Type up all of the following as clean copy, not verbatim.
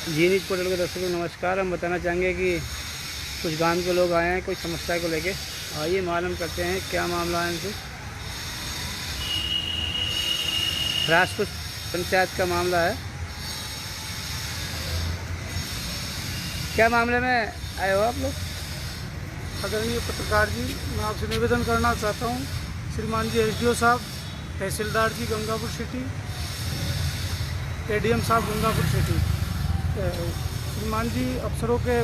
जी news portal के दर्शकों को नमस्कार। हम बताना चाहेंगे कि कुछ गांव के लोग आए हैं कुछ समस्या को लेके। आइए मालूम करते हैं क्या मामला है इनसे। राजपुर पंचायत का मामला है। क्या मामले में आए हो आप लोग? आदरणीय पत्रकार जी, मैं आपसे निवेदन करना चाहता हूँ, श्रीमान जी एसडीओ साहब, तहसीलदार जी गंगापुर सिटी, एडीएम साहब गंगापुर सिटी। श्रीमान जी, अफसरों के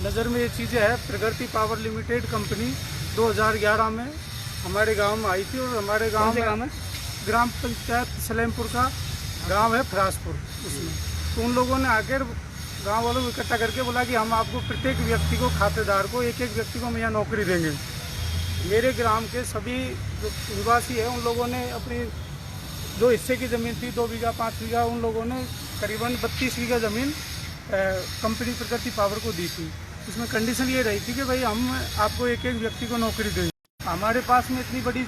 नज़र में ये चीज़ें है। प्रगति पावर लिमिटेड कंपनी 2011 में हमारे गांव में आई थी और हमारे गांव में ग्राम पंचायत सलेमपुर का गांव है फरासपुर, उसमें तो उन लोगों ने आकर गांव वालों को इकट्ठा करके बोला कि हम आपको प्रत्येक व्यक्ति को, खातेदार को, एक एक व्यक्ति को हम यहाँ नौकरी देंगे। मेरे ग्राम के सभी जो निवासी हैं उन लोगों ने अपनी जो हिस्से की ज़मीन थी 2 बीघा 5 बीघा, उन लोगों ने करीबन 32 बीघा ज़मीन कंपनी प्रगति पावर को दी थी। इसमें कंडीशन ये रही थी कि भाई हम आपको एक एक व्यक्ति को नौकरी देंगे। हमारे पास में इतनी बड़ी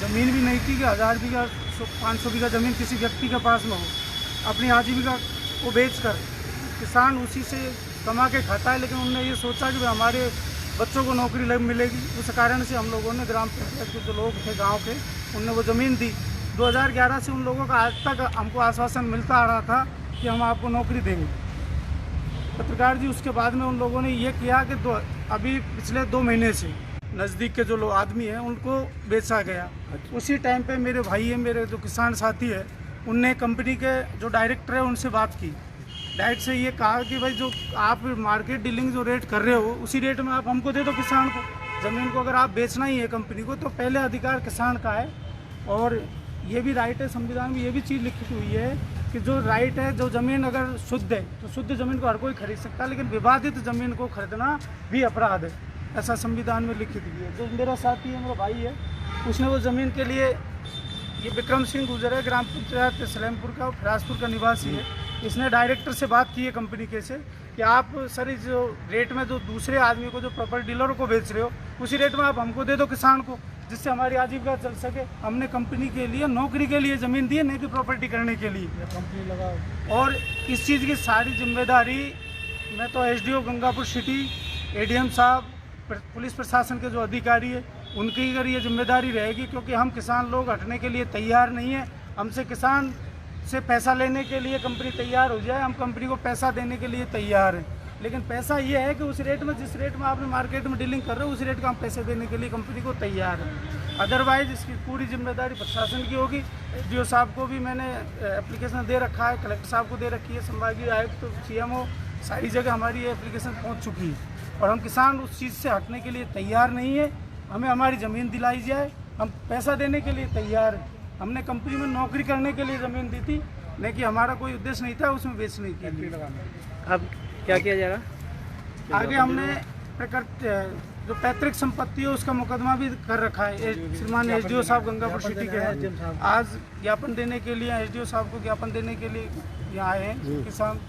ज़मीन भी नहीं थी कि 1000 बीघा 500 बीघा ज़मीन किसी व्यक्ति के पास में हो। अपनी आजीविका को बेचकर किसान उसी से कमा के खाता है, लेकिन उन्होंने ये सोचा कि हमारे बच्चों को नौकरी मिलेगी। उस कारण से हम लोगों ने ग्राम पंचायत के जो लोग थे गांव के, उनने वो ज़मीन दी। 2011 से उन लोगों का आज तक हमको आश्वासन मिलता आ रहा था कि हम आपको नौकरी देंगे। पत्रकार जी, उसके बाद में उन लोगों ने ये किया कि अभी पिछले 2 महीने से नज़दीक के जो लोग आदमी हैं उनको बेचा गया। उसी टाइम पे मेरे भाई है, मेरे जो किसान साथी है, उनने कंपनी के जो डायरेक्टर है उनसे बात की। डायरेक्ट से ये कहा कि भाई जो आप मार्केट डीलिंग जो रेट कर रहे हो उसी रेट में आप हमको दे दो किसान को। ज़मीन को अगर आप बेचना ही है कंपनी को तो पहले अधिकार किसान का है। और ये भी राइट है, संविधान में ये भी चीज़ लिखी हुई है कि जो राइट है, जो ज़मीन अगर शुद्ध है तो शुद्ध ज़मीन को हर कोई खरीद सकता है, लेकिन विवादित ज़मीन को खरीदना भी अपराध है, ऐसा संविधान में लिखित भी है। जो मेरा साथी है, मेरा भाई है, उसने वो ज़मीन के लिए, ये विक्रम सिंह गुजर है, ग्राम पंचायत सलेमपुर का, फरासपुर का निवासी है। इसने डायरेक्टर से बात की है कंपनी के से कि आप सर इस जो रेट में जो दूसरे आदमी को, जो प्रॉपर्टी डीलरों को बेच रहे हो, उसी रेट में आप हमको दे दो किसान को, जिससे हमारी आजीविका चल सके। हमने कंपनी के लिए नौकरी के लिए ज़मीन दी है, नहीं कि प्रॉपर्टी करने के लिए कंपनी लगा। और इस चीज़ की सारी जिम्मेदारी मैं तो एसडीओ गंगापुर सिटी, एडीएम साहब, पुलिस प्रशासन के जो अधिकारी है उनकी अगर ये जिम्मेदारी रहेगी, क्योंकि हम किसान लोग हटने के लिए तैयार नहीं है। हमसे किसान से पैसा लेने के लिए कंपनी तैयार हो जाए, हम कंपनी को पैसा देने के लिए तैयार हैं, लेकिन पैसा ये है कि उस रेट में, जिस रेट में आपने मार्केट में डीलिंग कर रहे हो, उस रेट का हम पैसे देने के लिए कंपनी को तैयार हैं। अदरवाइज इसकी पूरी जिम्मेदारी प्रशासन की होगी। एसडीओ साहब को भी मैंने एप्लीकेशन दे रखा है, कलेक्टर साहब को दे रखी है, संभागीय आयुक्त, सीएमओ, सारी जगह हमारी ये एप्लीकेशन पहुँच चुकी है। और हम किसान उस चीज़ से हटने के लिए तैयार नहीं है। हमें हमारी ज़मीन दिलाई जाए, हम पैसा देने के लिए तैयार हैं। हमने कंपनी में नौकरी करने के लिए ज़मीन दी थी, नहीं कि हमारा कोई उद्देश्य नहीं था उसमें बेचने के लिए। अब क्या किया जा रहा? आगे हमने जो पैतृक संपत्ति है उसका मुकदमा भी कर रखा है। श्रीमान एसडीओ साहब गंगापुर सिटी के हैं, आज ज्ञापन देने के लिए, एसडीओ साहब को ज्ञापन देने के लिए यहाँ आए हैं किसान।